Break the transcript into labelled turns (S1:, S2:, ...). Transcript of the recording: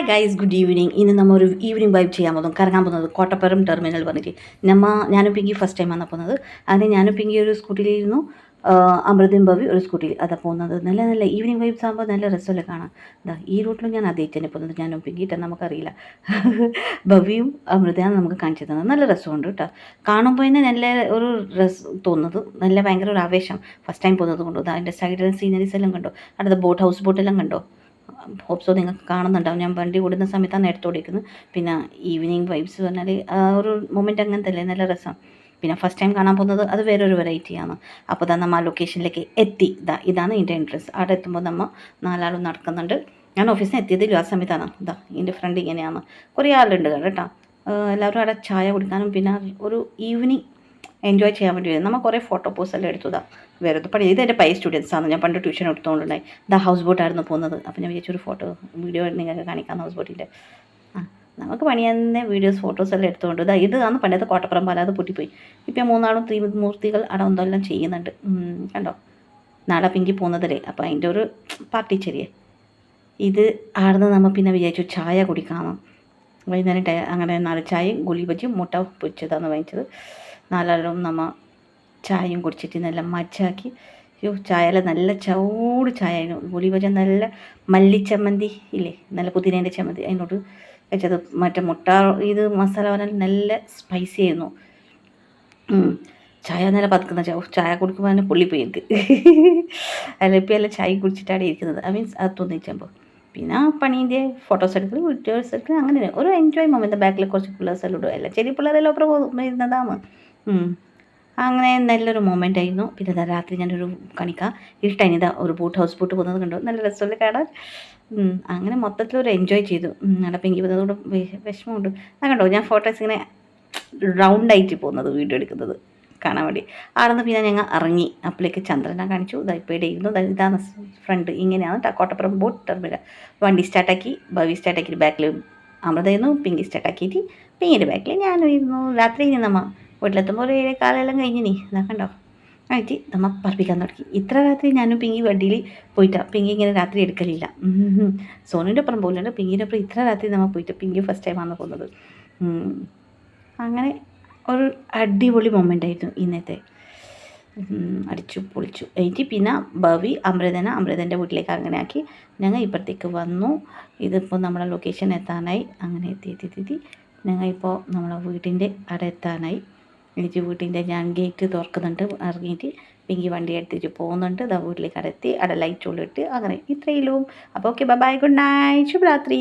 S1: Hi guys, good evening. ഇന്ന് നമ്മൾ ഒരു ഈവനിങ് വൈബ് ചെയ്യാൻ പോകുന്നു, കറങ്ങാൻ പോകുന്നത് കോട്ടപ്പുറം ടെർമിനൽ പറഞ്ഞിട്ട്. ഞാനും പിങ്കി ഫസ്റ്റ് ടൈം ആണ് പോകുന്നത്. അതിന് ഞാനും പിങ്കി ഒരു സ്കൂട്ടിയിലിരുന്നു, അമൃതയും ഭവി ഒരു സ്കൂട്ടിയിൽ അതാണ് പോകുന്നത്. നല്ല നല്ല ഈവനിങ് വൈബ്സ് ആകുമ്പോൾ നല്ല രസമല്ലേ കാണാം. ഈ റൂട്ടിൽ ഞാൻ ആദ്യമായിട്ട് തന്നെ പോകുന്നത്. ഞാനും പിങ്കിയിട്ട് നമുക്കറിയില്ല. ഭവിയും അമൃതയാണ് നമുക്ക് കാണിച്ചു തന്നത്. നല്ല രസമുണ്ട് കേട്ടോ. കാണുമ്പോൾ തന്നെ നല്ല ഒരു രസം തോന്നുന്നത്, നല്ല ഭയങ്കര ഒരു ആവേശം. ഫസ്റ്റ് ടൈം പോകുന്നത് കൊണ്ട് അതിൻ്റെ സൈഡിലെ സീനറീസ് എല്ലാം കണ്ടോ, അടുത്ത ഹൗസ് ബോട്ടെല്ലാം കണ്ടോ. ഹോപ്സോ നിങ്ങൾക്ക് കാണുന്നുണ്ടാവും. ഞാൻ വണ്ടി ഓടുന്ന സമയത്താണ് എടുത്തോടിക്കുന്നത്. പിന്നെ ഈവനിങ് വൈബ്സ് പറഞ്ഞാൽ ആ ഒരു മൊമെൻറ്റ് അങ്ങനത്തെ അല്ലേ, നല്ല രസം. പിന്നെ ഫസ്റ്റ് ടൈം കാണാൻ പോകുന്നത് അത് വേറൊരു വെറൈറ്റിയാണ്. അപ്പോൾ ഇതാ നമ്മൾ ആ ലൊക്കേഷനിലേക്ക് എത്തി. ഇതാണ് ഇതിൻ്റെ എൻട്രൻസ്. അവിടെ എത്തുമ്പോൾ നമ്മൾ നാലാളും നടക്കുന്നുണ്ട്. ഞാൻ ഓഫീസിൽ നിന്ന് എത്തിയതിലും ആ സമയത്താണ്. ഇതിൻ്റെ ഫ്രണ്ട് ഇങ്ങനെയാണ്. കുറേ ആളുണ്ട് കേട്ടോ. എല്ലാവരും അവിടെ ചായ കുടിക്കാനും പിന്നെ ഒരു ഈവനിങ് എൻജോയ് ചെയ്യാൻ വേണ്ടി വരും. നമ്മൾ കുറേ ഫോട്ടോ പോസ് എല്ലാം എടുത്തതാണ്. വേറെ പണി ഇത് എൻ്റെ പൈ സ്റ്റുഡൻസാണ്. ഞാൻ പണ്ട് ട്യൂഷൻ എടുത്തുകൊണ്ടുണ്ടായി. ഹൗസ് ബോട്ടായിരുന്നു പോകുന്നത്. അപ്പോൾ ഞാൻ വിചാരിച്ചൊരു ഫോട്ടോ വീഡിയോ നിങ്ങൾക്ക് കാണിക്കാം ഹൗസ് ബോട്ടിൻ്റെ. നമുക്ക് പണി തന്നെ വീഡിയോസ് ഫോട്ടോസ് എല്ലാം എടുത്തുകൊണ്ട് ഇതാണ് പണ്ടത്തെ കോട്ടപ്പുറം പാലം. അത് പൊട്ടിപ്പോയി. ഇപ്പം മൂന്നാളും ത്രിമൂർത്തികൾ അവിടെ എന്തെല്ലാം ചെയ്യുന്നുണ്ട് കണ്ടോ. നാളെ പിങ്കി പോകുന്നതല്ലേ, അപ്പോൾ അതിൻ്റെ ഒരു പാർട്ടി ചെറിയ ഇത് ആടുന്ന് നമ്മൾ പിന്നെ വിചാരിച്ചു ചായ കുടിക്കാമെന്ന്. വൈകുന്നേരം അങ്ങനെ 4 ചായയും ഗുലി ബജിയും മുട്ട പൊരിച്ചതാണ് വാങ്ങിച്ചത്. നാലാളും നമ്മൾ ചായയും കുടിച്ചിട്ട് നല്ല മച്ചാക്കി. ചായയെല്ലാം നല്ല ചൂട് ചായ ആയിരുന്നു. ഗുലി ബജി നല്ല മല്ലിച്ചമ്മന്തി ഇല്ലേ, നല്ല പുതിനേൻ്റെ ചമ്മന്തി അതിനോട് വെച്ചത്. മറ്റേ മുട്ട ഇത് മസാല പറഞ്ഞാൽ നല്ല സ്പൈസി ആയിരുന്നു. ചായ നല്ല പതുക്കുന്ന ചായ കുടിക്കുമ്പോൾ തന്നെ പൊള്ളിപ്പോയി എനിക്ക്. ഇപ്പം എല്ലാം ചായ കുടിച്ചിട്ടാണ് ഇരിക്കുന്നത്. മീൻസ് അത് തോന്നിച്ചപ്പോൾ പിന്നെ പണീൻ്റെ ഫോട്ടോസ് എടുക്കൽ, വീഡിയോസ് എടുക്കൽ, അങ്ങനെ ഒരു എൻജോയ് മൊമെൻ്റ്. ബാക്കിൽ കുറച്ച് പിള്ളേഴ്സ് എല്ലാം ഇടും, എല്ലാം ചെറിയ പിള്ളേരെല്ലാം അപ്പുറം ഇരുന്നതാണ്. അങ്ങനെ നല്ലൊരു മൊമെൻ്റ് ആയിരുന്നു. പിന്നെ രാത്രി ഞാനൊരു കണിക്കാം ഇരുട്ടായിനിതാ ഒരു ഹൗസ് ബോട്ട് പോകുന്നത് കണ്ടു. നല്ല രസമല്ലേ കാണാൻ. അങ്ങനെ മൊത്തത്തിലൊരു എൻജോയ് ചെയ്തു. അവിടെ പെങ്കി പോകുന്നതുകൊണ്ട് വിഷമമുണ്ട്. കണ്ടോ ഞാൻ ഫോട്ടോസ് ഇങ്ങനെ റൗണ്ടായിട്ട് പോകുന്നത്, വീഡിയോ എടുക്കുന്നത് കാണാൻ വേണ്ടി. ആടുന്ന് പിന്നെ ഞങ്ങൾ ഇറങ്ങി. അപ്പോഴേക്ക് ചന്ദ്രനെ കാണിച്ചു. ഇപ്പോൾ ഇവിടെ ഇരുന്നു. ഇതാണ് ഫ്രണ്ട്. ഇങ്ങനെയാണ് കോട്ടപ്പുറം ബോട്ട് ടെർമിനൽ. വണ്ടി സ്റ്റാർട്ടാക്കി, ഭവി സ്റ്റാർട്ടാക്കി, ബാക്കിൽ അമൃതയായിരുന്നു. പിങ്കി സ്റ്റാർട്ടാക്കിയിട്ട് പിങ്കിയുടെ ബാക്കിൽ ഞാനും ഇരുന്നു. രാത്രി ഇനി നമ്മൾ വീട്ടിലെത്തുമ്പോൾ ഒരു 7:15 കഴിഞ്ഞിനി. കണ്ടോ ആയിട്ട് നമ്മൾ പറപ്പിക്കാൻ തുടങ്ങി. ഇത്ര രാത്രി ഞാനും പിങ്കി വണ്ടിയിൽ പോയിട്ടാണ്. പിങ്കി ഇങ്ങനെ രാത്രി എടുക്കലില്ല. സോനുവിൻ്റെ ഒപ്പം പോകുന്നുണ്ട്. പിങ്കീൻ്റെ ഒപ്പം ഇത്ര രാത്രി നമ്മൾ പോയിട്ട് പിങ്കി ഫസ്റ്റ് ടൈമാണ് പോകുന്നത്. അങ്ങനെ ഒരു അടിപൊളി മൊമെൻ്റ് ആയിരുന്നു ഇന്നത്തെ. അടിച്ചു പൊളിച്ചു. എനിക്ക് പിന്നെ ഭവി അമൃതൻ്റെ വീട്ടിലേക്ക് അങ്ങനെ ആക്കി ഞങ്ങൾ ഇപ്പുറത്തേക്ക് വന്നു. ഇതിപ്പോൾ നമ്മളെ ലൊക്കേഷൻ എത്താനായി. അങ്ങനെ എത്തി ഞങ്ങൾ ഇപ്പോൾ നമ്മളെ വീട്ടിൻ്റെ അവിടെ എത്താനായി. എനിക്ക് വീട്ടിൻ്റെ ഞാൻ ഗേറ്റ് തുറക്കുന്നുണ്ട്. ഇറങ്ങിയിട്ട് പിങ്കി വണ്ടി എടുത്തിട്ട് പോകുന്നുണ്ട്. വീട്ടിലേക്ക് അവിടെ എത്തി. അവിടെ ലൈറ്റ് ഉള്ളിട്ട് അങ്ങനെ ഇത്രയിലും. അപ്പോൾ ഓക്കെ, ബൈ, ഗുഡ് നൈറ്റ്, ശുഭരാത്രി.